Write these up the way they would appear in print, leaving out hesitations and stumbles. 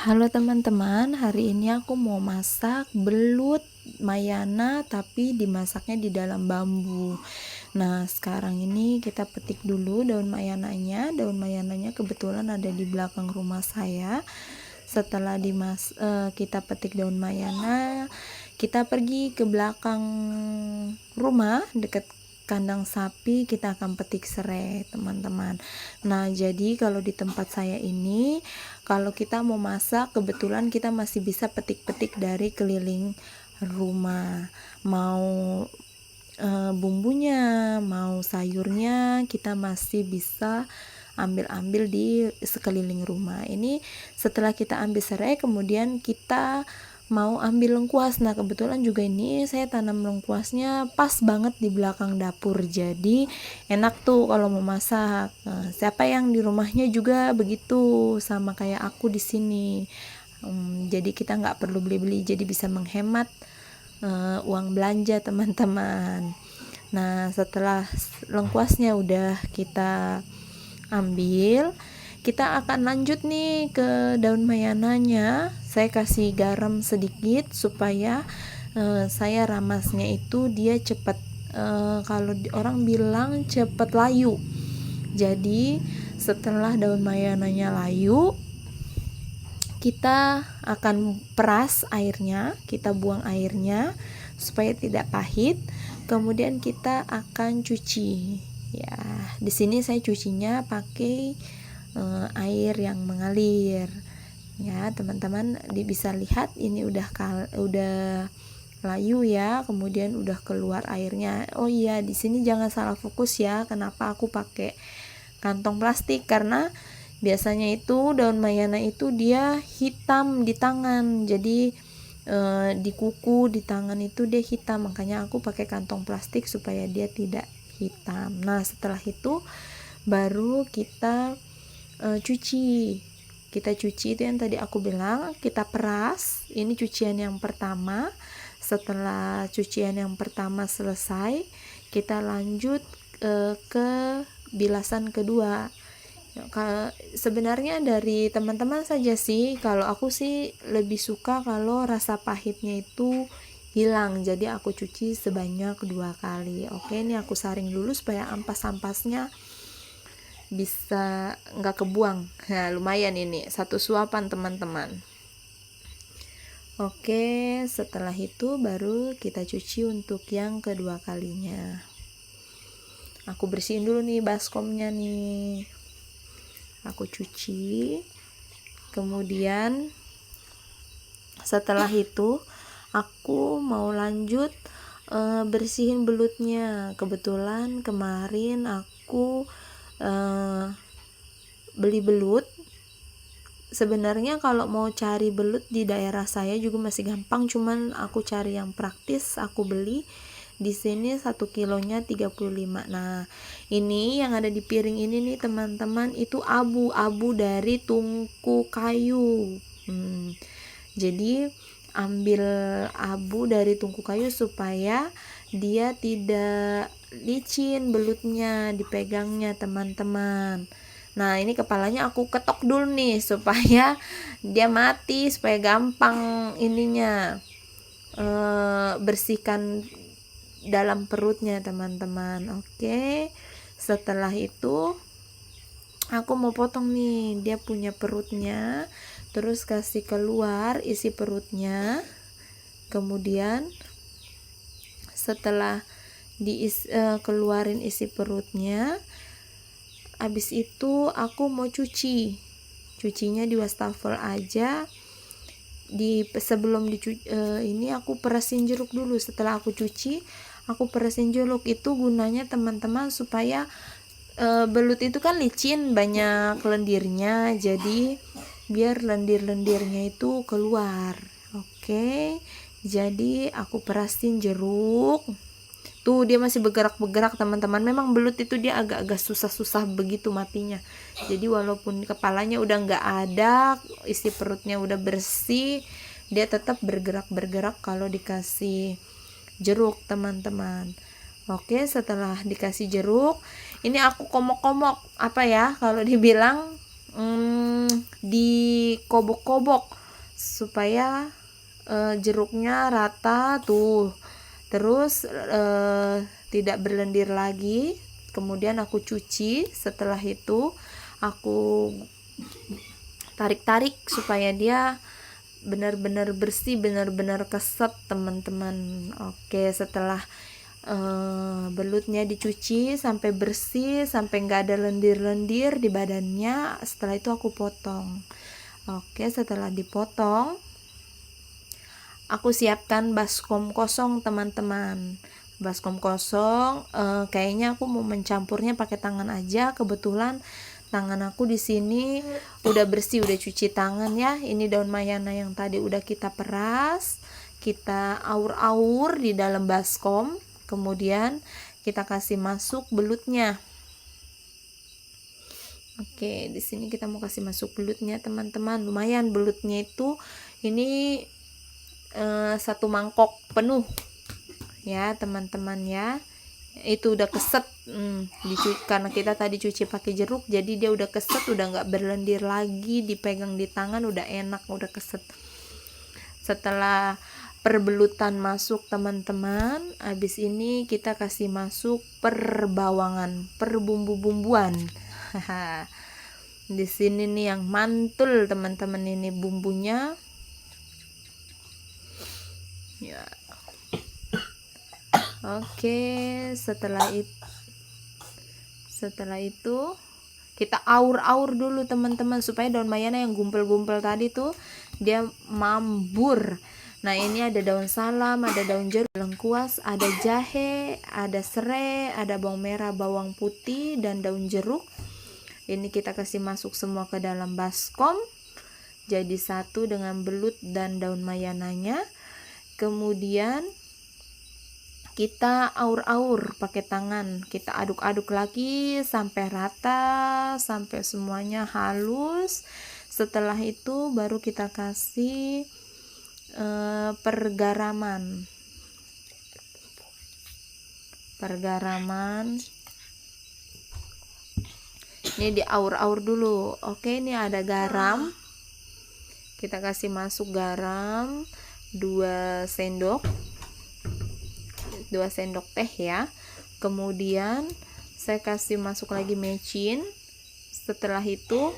Halo teman-teman, hari ini aku mau masak belut mayana tapi dimasaknya di dalam bambu. Nah, sekarang ini kita petik dulu daun mayananya. Daun mayananya kebetulan ada di belakang rumah saya. Setelah kita petik daun mayana, kita pergi ke belakang rumah dekat kandang sapi, kita akan petik serai, teman-teman. Nah, jadi kalau di tempat saya ini, kalau kita mau masak, kebetulan kita masih bisa petik-petik dari keliling rumah. Mau bumbunya, mau sayurnya, kita masih bisa ambil-ambil di sekeliling rumah. Ini setelah kita ambil serai, kemudian kita mau ambil lengkuas. Nah, kebetulan juga ini saya tanam lengkuasnya pas banget di belakang dapur, jadi enak tuh kalau mau masak. Nah, siapa yang di rumahnya juga begitu sama kayak aku di sini, jadi kita nggak perlu beli-beli, jadi bisa menghemat uang belanja, teman-teman. Nah, setelah lengkuasnya udah kita ambil, kita akan lanjut nih ke daun mayananya. Saya kasih garam sedikit supaya saya ramasnya itu dia cepat, kalau orang bilang cepat layu. Jadi setelah daun mayananya layu, kita akan peras airnya, kita buang airnya supaya tidak pahit. Kemudian kita akan cuci. Ya, di sini saya cucinya pakai air yang mengalir. Ya, teman-teman bisa lihat ini udah layu ya, kemudian udah keluar airnya. Oh iya, di sini jangan salah fokus ya. Kenapa aku pakai kantong plastik? Karena biasanya itu daun mayana itu dia hitam di tangan, jadi di kuku, di tangan itu dia hitam, makanya aku pakai kantong plastik supaya dia tidak hitam. Nah, setelah itu baru kita cuci. Kita cuci itu yang tadi aku bilang, kita peras. Ini cucian yang pertama. Setelah cucian yang pertama selesai, kita lanjut ke bilasan kedua. Sebenarnya dari teman-teman saja sih, kalau aku sih lebih suka kalau rasa pahitnya itu hilang, jadi aku cuci sebanyak 2 kali. Oke, ini aku saring dulu supaya ampas-ampasnya bisa nggak kebuang. Nah, lumayan ini 1 suapan, teman-teman. Oke, setelah itu baru kita cuci untuk yang kedua kalinya. Aku bersihin dulu nih baskomnya nih, aku cuci. Kemudian setelah itu aku mau lanjut bersihin belutnya. Kebetulan kemarin aku beli belut. Sebenarnya kalau mau cari belut di daerah saya juga masih gampang, cuman aku cari yang praktis, aku beli di sini 1 kilonya 35. Nah, ini yang ada di piring ini nih, teman-teman, itu abu-abu dari tungku kayu. Jadi ambil abu dari tungku kayu supaya dia tidak licin belutnya dipegangnya, teman-teman. Nah, ini kepalanya aku ketok dulu nih supaya dia mati, supaya gampang ininya bersihkan dalam perutnya, teman-teman. Oke, setelah itu aku mau potong nih dia punya perutnya, terus kasih keluar isi perutnya. Kemudian setelah keluarin isi perutnya, habis itu aku mau cucinya di wastafel aja. Sebelum ini aku perasin jeruk dulu. Setelah aku cuci, aku perasin jeruk. Itu gunanya, teman-teman, supaya belut itu kan licin, banyak lendirnya, jadi biar lendir-lendirnya itu keluar. Oke, jadi aku perasin jeruk. Tuh, dia masih bergerak-bergerak, teman-teman. Memang belut itu dia agak-agak susah-susah begitu matinya. Jadi walaupun kepalanya udah nggak ada, isi perutnya udah bersih, dia tetap bergerak-bergerak kalau dikasih jeruk, teman-teman. Oke, setelah dikasih jeruk, ini aku komok-komok, apa ya kalau dibilang, di dikobok-kobok supaya jeruknya rata tuh, terus tidak berlendir lagi. Kemudian aku cuci. Setelah itu aku tarik-tarik supaya dia benar-benar bersih, benar-benar keset teman-teman. Oke, setelah belutnya dicuci sampai bersih, sampai nggak ada lendir-lendir di badannya, setelah itu aku potong. Oke, setelah dipotong aku siapkan baskom kosong teman-teman. Baskom kosong, kayaknya aku mau mencampurnya pakai tangan aja. Kebetulan tangan aku di sini udah bersih, udah cuci tangan ya. Ini daun mayana yang tadi udah kita peras, kita aur-aur di dalam baskom. Kemudian kita kasih masuk belutnya. Oke, di sini kita mau kasih masuk belutnya teman-teman. Lumayan belutnya itu ini 1 mangkok penuh ya teman-teman ya. Itu udah keset karena kita tadi cuci pakai jeruk, jadi dia udah keset, udah nggak berlendir lagi, dipegang di tangan udah enak, udah keset. Setelah perbelutan masuk teman-teman, habis ini kita kasih masuk perbawangan, perbumbu-bumbuan. Di sini nih yang mantul teman-teman, ini bumbunya ya. Oke, setelah itu kita aur-aur dulu teman-teman supaya daun mayana yang gumpal-gumpal tadi tuh dia mambur. Nah, ini ada daun salam, ada daun jeruk, lengkuas, ada jahe, ada serai, ada bawang merah, bawang putih, dan daun jeruk. Ini kita kasih masuk semua ke dalam baskom jadi satu dengan belut dan daun mayananya. Kemudian kita aur-aur pakai tangan, kita aduk-aduk lagi sampai rata, sampai semuanya halus. Setelah itu baru kita kasih pergaraman. Ini diaur-aur dulu. Oke, ini ada garam. Kita kasih masuk garam 2 sendok teh ya. Kemudian saya kasih masuk lagi mecin. Setelah itu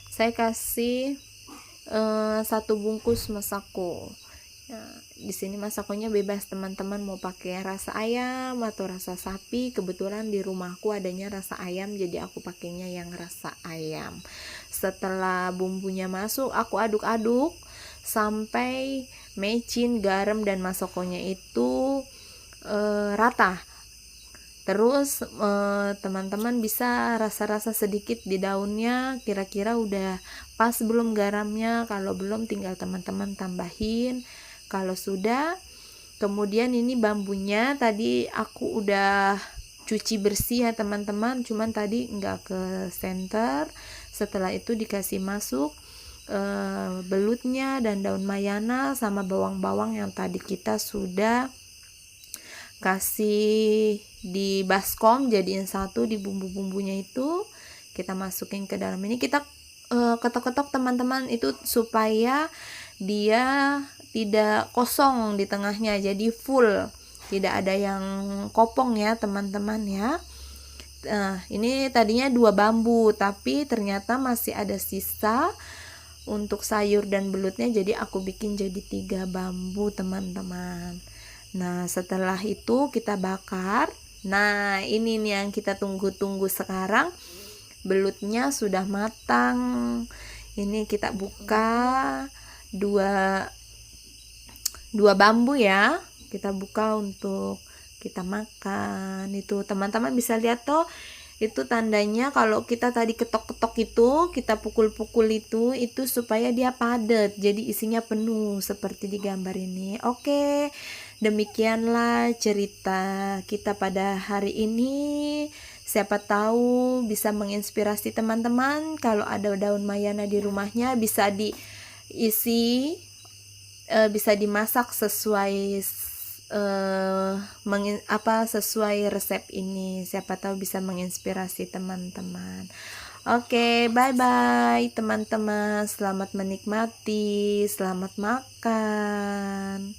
saya kasih 1 bungkus masako. Nah, di sini masakonya bebas teman-teman, mau pakai rasa ayam atau rasa sapi. Kebetulan di rumahku adanya rasa ayam, jadi aku pakainya yang rasa ayam. Setelah bumbunya masuk, aku aduk-aduk sampai mecin, garam, dan masakonya itu rata. Terus teman-teman bisa rasa-rasa sedikit di daunnya, kira-kira udah pas belum garamnya. Kalau belum tinggal teman-teman tambahin. Kalau sudah, kemudian ini bambunya tadi aku udah cuci bersih ya teman-teman, cuman tadi nggak ke center. Setelah itu dikasih masuk belutnya dan daun mayana sama bawang-bawang yang tadi kita sudah kasih di baskom jadiin satu. Di bumbu-bumbunya itu kita masukin ke dalam ini, kita ketok-ketok teman-teman, itu supaya dia tidak kosong di tengahnya, jadi full, tidak ada yang kopong ya teman-teman ya. Ini tadinya 2 bambu, tapi ternyata masih ada sisa untuk sayur dan belutnya, jadi aku bikin jadi 3 bambu teman-teman. Nah, setelah itu kita bakar. Nah, ini nih yang kita tunggu-tunggu sekarang. Belutnya sudah matang. Ini kita buka 2 bambu ya. Kita buka untuk kita makan. Itu teman-teman bisa lihat tuh, itu tandanya kalau kita tadi ketok-ketok itu, kita pukul-pukul itu supaya dia padat, jadi isinya penuh seperti di gambar ini. Oke, demikianlah cerita kita pada hari ini. Siapa tahu bisa menginspirasi teman-teman. Kalau ada daun mayana di rumahnya, bisa diisi, bisa dimasak sesuai sesuai resep ini. Siapa tahu bisa menginspirasi teman-teman. Oke, bye-bye teman-teman. Selamat menikmati, selamat makan.